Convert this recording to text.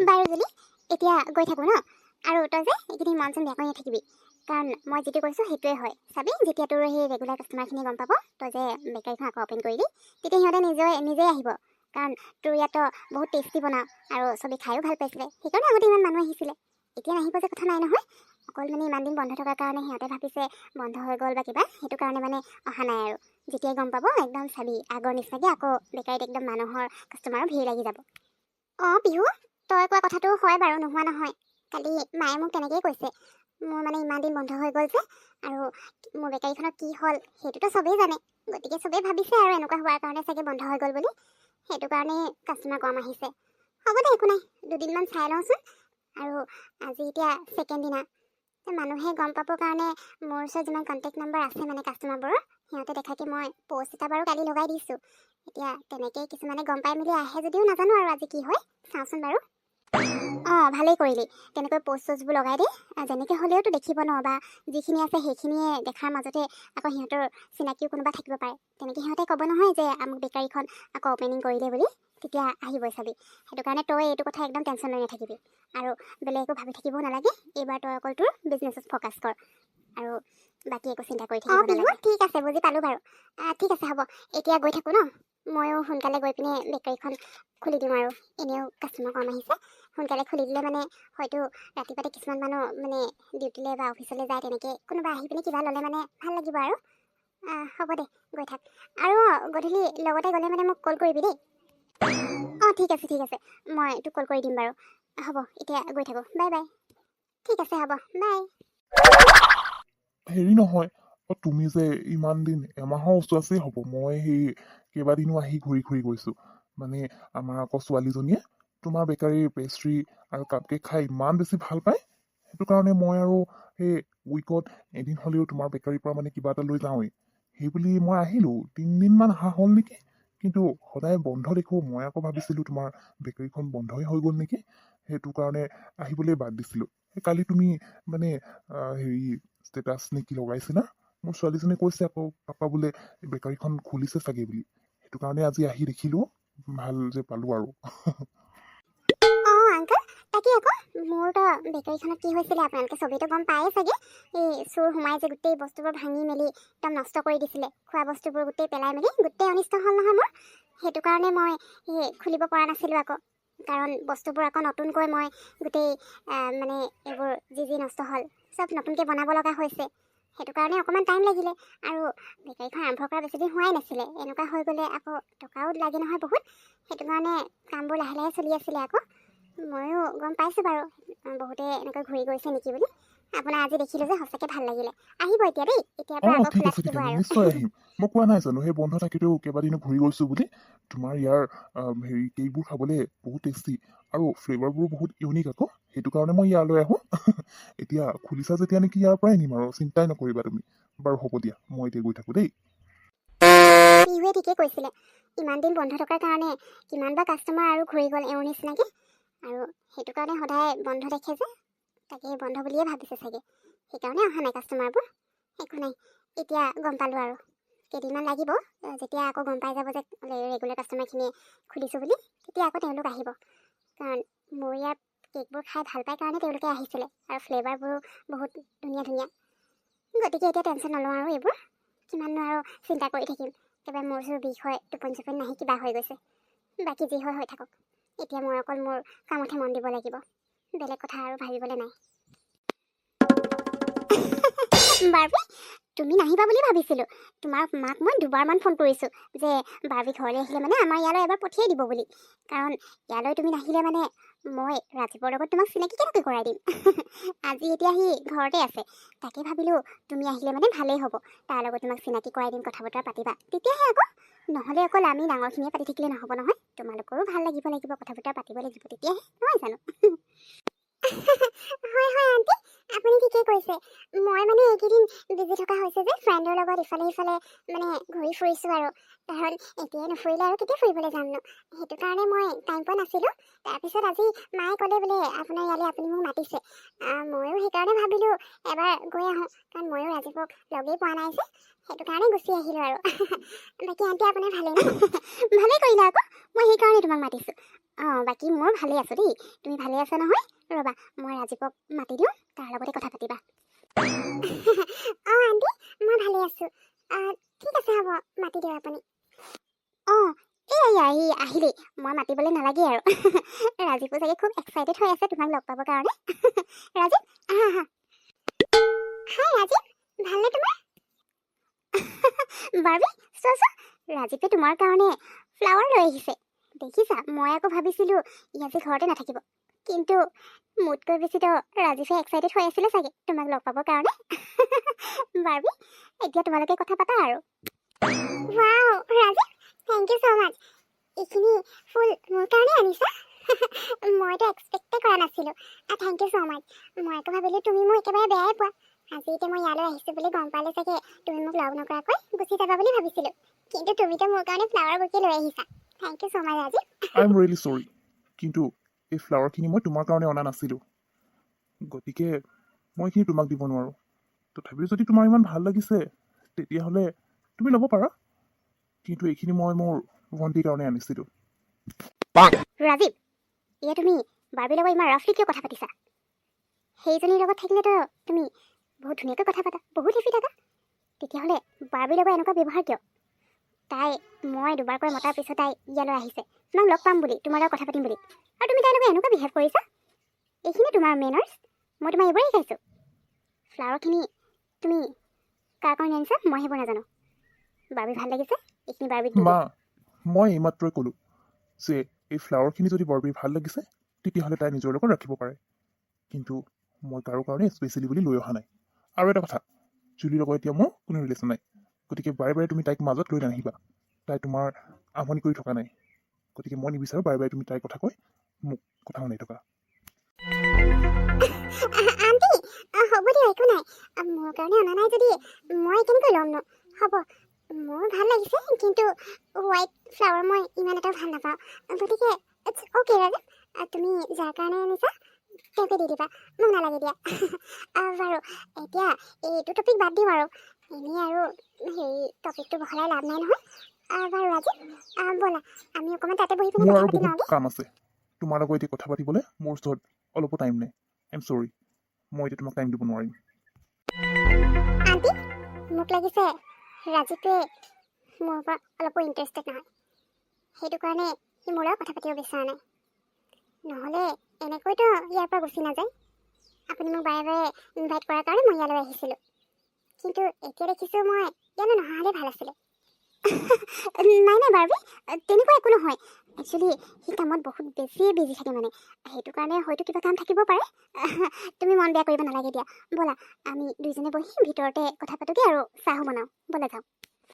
বাৰু জুলি এতিয়া গৈ থাকোঁ ন আৰু তই যে এইকেইদিন মন চন বেয়া কৰি নাথাকিবি কাৰণ মই যিটো কৈছোঁ সেইটোৱে হয় চাবি যেতিয়া তোৰ সেই ৰেগুলাৰ কাষ্টমাৰখিনি গম পাব তই যে বেকাৰীখন আকৌ অ'পেন কৰিলি তেতিয়া সিহঁতে নিজেই আহিব কাৰণ তোৰ ইয়াতো বহুত টেষ্টি বনাওঁ আৰু চবেই খায়ো ভাল পাইছিলে সেইকাৰণে আগতে ইমান মানুহ আহিছিলে এতিয়া নাহিব যে কথা নাই নহয় অকল মানে ইমান দিন বন্ধ থকাৰ কাৰণে সিহঁতে ভাবিছে বন্ধ হৈ গ'ল বা কিবা সেইটো কাৰণে মানে অহা নাই আৰু যেতিয়াই গম পাব একদম চাবি আগৰ নিচিনাকৈ আকৌ বেকাৰীত একদম মানুহৰ কাষ্টমাৰৰ ভিৰ লাগি যাব অঁ পিহু তই কোৱা কথাটো হয় বাৰু নোহোৱা নহয় কালি মায়ে মোক তেনেকেই কৈছে মোৰ মানে ইমান দিন বন্ধ হৈ গ'ল যে আৰু মোৰ বেকাৰীখনত কি হ'ল সেইটোতো চবেই জানে গতিকে চবেই ভাবিছে আৰু এনেকুৱা হোৱাৰ কাৰণে চাগে বন্ধ হৈ গ'ল বুলি সেইটো কাৰণেই কাষ্টমাৰ কম আহিছে হ'ব দে একো নাই দুদিনমান চাই লওঁচোন আৰু আজি এতিয়া ছেকেণ্ড দিনা মানুহে গম পাবৰ কাৰণে মোৰ ওচৰত যিমান কণ্টেক্ট নম্বৰ আছে মানে কাষ্টমাৰবোৰৰ সিহঁতে দেখাকে মই প'ষ্ট এটা বাৰু কালি লগাই দিছোঁ এতিয়া তেনেকৈ কিছুমানে গম পাই মেলি আহে যদিও নাজানো আৰু আজি কি হয় চাওঁচোন বাৰু অঁ ভালেই কৰিলি তেনেকৈ প'ষ্ট চ'ষ্টবোৰ লগাই দে যেনেকৈ হ'লেওতো দেখিব ন বা যিখিনি আছে সেইখিনিয়ে দেখাৰ মাজতে আকৌ সিহঁতৰ চিনাকিও কোনোবা থাকিব পাৰে তেনেকৈ সিহঁতে ক'ব নহয় যে আমুক বেকাৰীখন আকৌ অ'পেনিং কৰিলে বুলি তেতিয়া আহিবই চাবি সেইটো কাৰণে তই এইটো কথা একদম টেনশ্যন লৈ নাথাকিবি আৰু বেলেগ একো ভাবি থাকিবও নালাগে এইবাৰ তই অকল তোৰ বিজনেছত ফ'কাছ কৰ আৰু বাকী একো চিন্তা কৰি থাকিব নালাগে ঠিক আছে বুজি পালোঁ বাৰু ঠিক আছে হ'ব এতিয়া গৈ থাকোঁ ন ময়ো সোনকালে গৈ পিনে বেকাৰীখন খুলি দিওঁ আৰু এনেও কাষ্টমাৰ কম আহিছে সোনকালে খুলি দিলে মানে হয়তো ৰাতিপুৱাতে কিছুমান মানুহ মানে ডিউটিলৈ বা অফিচলৈ যায় তেনেকৈ কোনোবা আহি পিনে কিবা ল'লে মানে ভাল লাগিব আৰু হ'ব দে গৈ থাক আৰু গধূলি লগতে গ'লে মানে মোক কল কৰিবি দেই অঁ ঠিক আছে মই তোক কল কৰি দিম বাৰু হ'ব এতিয়া গৈ থাকোঁ বাই বাই ঠিক আছে হ'ব বাই হেৰি নহয় তুমি যে ইমান দিন এমাহৰ ওচৰাচৰি হ'ব মই সেই কেইবাদিনো আহি ঘূৰি গৈছোঁ মানে আমাৰ আকৌ ছোৱালীজনীয়ে তোমাৰ বেকাৰীৰ পেষ্ট্ৰি আৰু কাপকেক খাই ইমান বেছি ভাল পায় সেইটো কাৰণে মই আৰু সেই উইকত এদিন হ'লেও তোমাৰ বেকাৰীৰ পৰা মানে কিবা এটা লৈ যাওঁৱেই সেই বুলি মই আহিলোঁ 3 দিনমান অহা হ'ল নেকি কিন্তু সদায় বন্ধ দেখোঁ মই আকৌ ভাবিছিলোঁ তোমাৰ বেকাৰীখন বন্ধই হৈ গ'ল নেকি সেইটো কাৰণে আহিবলৈ বাদ দিছিলোঁ কালি তুমি মানে হেৰি ষ্টেটাছ নে কি লগাইছিলা মোৰ ছোৱালীজনীয়ে কৈছে আকৌ পাপা বোলে বেকাৰীখন খুলিছে চাগে বুলি সেইটো কাৰণে আজি আহি দেখিলোঁ ভাল যে পালোঁ আৰু অঁ আংকল তাকে আকৌ মোৰতো বেকাৰীখনত কি হৈছিলে আপোনালোকে চবেইতো গম পায়ে চাগে এই চোৰ সোমাই যে গোটেই বস্তুবোৰ ভাঙি মেলি একদম নষ্ট কৰি দিছিলে খোৱা বস্তুবোৰ গোটেই পেলাই মেলি গোটেই অনিষ্ট হ'ল নহয় মোৰ সেইটো কাৰণে মই খুলিব পৰা নাছিলোঁ আকৌ কাৰণ বস্তুবোৰ আকৌ নতুনকৈ মই গোটেই মানে এইবোৰ যি নষ্ট হ'ল চব নতুনকৈ বনাব লগা হৈছে সেইটো কাৰণে অকণমান টাইম লাগিলে আৰু বেকাৰীখন আৰম্ভ কৰা বেছিদিন হোৱাই নাছিলে এনেকুৱা হৈ গ'লে আকৌ টকাও লাগে নহয় বহুত সেইটো কাৰণে কামবোৰ লাহে লাহে চলি আছিলে আকৌ ময়ো গম পাইছোঁ বাৰু বহুতে এনেকৈ ঘূৰি গৈছে নেকি বুলি আপোনাৰ আজি দেখিলোঁ যে সঁচাকৈ ভাল লাগিলে আহিব এতিয়া দেই এতিয়াৰ পৰা আকৌ ঠিক খোলা আছে থাকিব আৰু নিশ্চয় আহিম মই কোৱা নাই জানো সেই বন্ধ থাকেতেও কেইবাদিনো ঘূৰি গৈছোঁ বুলি তোমাৰ ইয়াৰ হেৰি কেকবোৰ খাবলৈ বহুত টেষ্টি আৰু ফ্লেভাৰবোৰো বহুত ইউনিক আকৌ সেইটো কাৰণে মই ইয়ালৈ আহোঁ এতিয়া খুলিছা যেতিয়া নেকি ইয়াৰ পৰাই নিম আৰু চিন্তাই নকৰিবা তুমি বাৰু হ'ব দিয়া মই এতিয়া গৈ থাকোঁ দেই পিহুৱে ঠিকেই কৈছিলে ইমান দিন বন্ধ থকাৰ কাৰণে কিমান বা কাষ্টমাৰ আৰু ঘূৰি গ'ল এওঁৰ নিচিনাকৈ আৰু সেইটো কাৰণে সদায় বন্ধ দেখে যে তাকে বন্ধ বুলিয়ে ভাবিছে চাগে সেইকাৰণে অহা নাই কাষ্টমাৰবোৰ একো নাই এতিয়া গম পালোঁ আৰু কেইদিনমান লাগিব যেতিয়া আকৌ গম পাই যাব যে ৰেগুলাৰ কাষ্টমাৰখিনিয়ে খুলিছোঁ বুলি তেতিয়া আকৌ তেওঁলোক আহিব কাৰণ মোৰ ইয়াৰ কেকবোৰ খাই ভাল পাই কাৰণে তেওঁলোকে আহিছিলে আৰু ফ্লেভাৰবোৰো বহুত ধুনীয়া গতিকে এতিয়া টেনশ্যন নলওঁ আৰু এইবোৰ কিমাননো আৰু চিন্তা কৰি থাকিম একেবাৰে মোৰ চোৰ বিষ হয় টোপনি চোপনি নাহি কিবা হৈ গৈছে বাকী যি হয় হৈ থাকক এতিয়া মই অকল মোৰ কামতহে মন দিব লাগিব বেলেগ কথা আৰু ভাবিবলৈ নাই বাৰ্বি তুমি নাহিবা বুলি ভাবিছিলোঁ তোমাৰ মাক মই দুবাৰমান ফোন কৰিছোঁ যে বাৰ্বি ঘৰলৈ আহিলে মানে আমাৰ ইয়ালৈ এবাৰ পঠিয়াই দিব বুলি কাৰণ ইয়ালৈ তুমি নাহিলে মানে মই ৰাজীৱৰ লগত তোমাক চিনাকি কেনেকৈ কৰাই দিম আজি এতিয়া সি ঘৰতে আছে তাকে ভাবিলোঁ তুমি আহিলে মানে ভালেই হ'ব তাৰ লগত তোমাক চিনাকি কৰাই দিম কথা বতৰা পাতিবা তেতিয়াহে আকৌ নহ'লে অকল আমি ডাঙৰখিনিয়ে পাতি থাকিলে নহ'ব নহয় তোমালোকৰো ভাল লাগিব কথা বতৰা পাতিব লাগিব তেতিয়াহে নহয় জানো হয় আণ্টি আপুনি ঠিকেই কৈছে মই মানে এইকেইদিন বিজি থকা হৈছে যে ফ্ৰেণ্ডৰ লগত ইফালে সিফালে মানে ঘূৰি ফুৰিছোঁ আৰু কাৰণ এতিয়াই নুফুৰিলে আৰু কেতিয়া ফুৰিবলৈ যাম ন সেইটো কাৰণে মই টাইম পোৱা নাছিলোঁ তাৰপিছত আজি মায়ে ক'লে বোলে আপোনাৰ ইয়ালৈ আপুনি মোক মাতিছে ময়ো সেইকাৰণে ভাবিলোঁ এবাৰ গৈ আহোঁ কাৰণ ময়ো ৰাজীৱক লগেই পোৱা নাই যে সেইটো কাৰণে গুচি আহিলোঁ আৰু বাকী আণ্টি আপোনাৰ ভালেই ন ভালেই কৰিলে আকৌ মই সেইকাৰণে তোমাক মাতিছোঁ অঁ বাকী মোৰ ভালেই আছোঁ দেই। তুমি ভালে আছা নহয়? ৰ'বা মই ৰাজীৱক মাতি দিওঁ, তাৰ লগতে কথা পাতিবা। অঁ আণ্টি, মই ভালে আছোঁ। ঠিক আছে হ'ব, মাতি দিয়ক আপুনি। অঁ এই আহিলেই, মই মাতিবলৈ নালাগে আৰু। ৰাজীৱো চাগে খুব এক্সাইটেড হৈ আছে তোমাক লগ পাবৰ কাৰণে। ৰাজীৱ আহা আহা। হাই ৰাজীৱ, ভালনে তোমাৰ? বাৰ্বি চোৱা চোৱা, ৰাজীৱে তোমাৰ কাৰণে ফ্লাৱাৰ লৈ আহিছে। দেখিছা, মই আকৌ ভাবিছিলোঁ ই আজি ঘৰতে নাথাকিব, কিন্তু মোতকৈ বেছিতো ৰাজীৱে এক্সাইটেড হৈ আছিলে চাগে তোমাক লগ পাবৰ কাৰণে। বাৰ্বি, এতিয়া তোমালোকে কথা পাতা আৰু। Wow Rajiv, thank you so' much. এইখিনি ফুল মোৰ কাৰণে আনিছা? মইতো এক্সপেক্টে কৰা নাছিলোঁ। Thank you so' much. মই আকৌ ভাবিলোঁ তুমি মোক একেবাৰে বেয়াই পোৱা। আজি এতিয়া মই ইয়ালৈ আহিছোঁ বুলি গম পালে চাগে তুমি মোক লগ নকৰাকৈ গুচি যাবা বুলি ভাবিছিলোঁ, কিন্তু তুমিতো মোৰ কাৰণে ফ্লাৱাৰ বুকে লৈ আহিছা। Thank you so' much Rajiv. I am really sorry, কিন্তু এই ফ্লাৱাৰখিনি মই তোমাৰ কাৰণে অনা নাছিলোঁ, গতিকে মই এইখিনি তোমাক দিব নোৱাৰোঁ। তথাপিও যদি তোমাৰ ইমান ভাল লাগিছে তেতিয়াহ'লে তুমি ল'ব পাৰা, কিন্তু এইখিনি মই মোৰ ভণ্টিৰ কাৰণে আনিছিলোঁ। ৰাজীৱ, এয়া তুমি বাৰ্বিৰ লগত ইমান ৰাফলি কিয় কথা পাতিছা? সেইজনীৰ লগত থাকিলেতো তুমি বহুত ধুনীয়াকৈ কথা পাতা, বহুত হেপি থাকা। তেতিয়াহ'লে বাৰ্বিৰ লগত এনেকুৱা ব্যৱহাৰ কিয়? তাই মই দুবাৰকৈ মতাৰ পিছত তাই ইয়ালৈ আহিছে তোমাক লগ পাম বুলি, তোমাৰ লগত কথা পাতিম বুলি, আৰু তুমি তাইৰ লগত এনেকুৱা বিহেভ কৰিছা? এইখিনি তোমাৰ মেনাৰ্ছ? মই তোমাক এইবোৰেই শিকাইছোঁ। ফ্লাৱাৰখিনি তুমি কাৰ কাৰণে আনিছা মই সেইবোৰ নাজানো। বাৰ্বি ভাল লাগিছে, এইখিনি বাৰ্বিক দি মা, দিয়া। মই এইমাত্ৰই ক'লোঁ যে এই ফ্লাৱাৰখিনি যদি বাৰ্বিৰ ভাল লাগিছে তেতিয়াহ'লে তাই নিজৰ লগত ৰাখিব পাৰে, কিন্তু মই কাৰো কাৰণে স্পেচিয়েলি বুলি লৈ অহা নাই। আৰু এটা কথা, জুলিৰ লগত এতিয়া মোৰ কোনো ৰিলেশ্যন নাই, গতিকে বাৰে বাৰে তুমি তাইক মাজত লৈ নাহিবা। তাই তোমাৰ আমনি কৰি থকা নাই, গতিকে মই নিবিচাৰোঁ বাৰে বাৰে তুমি তাইৰ কথা কৈ মোক কথা শুনাই থকা। আণ্টি, হ'ব দিয়ক, একো নাই। মোৰ কাৰণে অনা নাই যদি মই কেনেকৈ ল'ম ন? হ'ব, মোৰ ভাল লাগিছে, কিন্তু হোৱাইট ফ্লাৱাৰ মই ইমান এটা ভাল নাপাওঁ, গতিকে ইটছ অ'কে ৰাজীৱ, তুমি যাৰ কাৰণে আনিছা তেওঁকে দি দিবা, মোক নালাগে দিয়া। বাৰু এতিয়া এইটো টপিক বাদ দিম আৰু, এনেই আৰু হেৰি টপিকটো বহলাই লাভ নাই নহয়। বাৰু ৰাজীৱ, ব'লা আমি অকণমান তাতে বহি পিনে মোৰ কথা আৰু পাতি বহুত লওঁগে। কাম আছে, তোমাৰ লগত এতিয়া কথা পাতিবলৈ মোৰ ওচৰত অলপো টাইম নাই। আই এম চৰি, মই এতিয়া তোমাক টাইম দিব নোৱাৰিম। আণ্টি, মোক লাগিছে ৰাজীৱে মোৰ ওপৰত অলপো ইণ্টাৰেষ্টেড নহয়, সেইটো কাৰণে সি মোৰ লগত কথা পাতিব বিচৰা নাই। নহ'লে এনেকৈতো ইয়াৰ পৰা গুচি নাযায়। আপুনি মোক বাৰে বাৰে ইনভাইট কৰাৰ কাৰণে মই ইয়ালৈ আহিছিলোঁ, কিন্তু এতিয়া দেখিছোঁ মই ইয়ালৈ নহা হ'লে ভাল আছিলে। নাই নাই বাৰ্বি, তেনেকুৱা একো নহয়। একচুৱেলি সি কামত বহুত বেছিয়ে বিজি থাকে মানে, সেইটো কাৰণে হয়তো কিবা কাম থাকিব পাৰে। তুমি মন বেয়া কৰিব নালাগে দিয়া, ব'লা আমি দুইজনে বহি ভিতৰতে কথা পাতোগে আৰু চাহো বনাওঁ, ব'লা যাওঁ।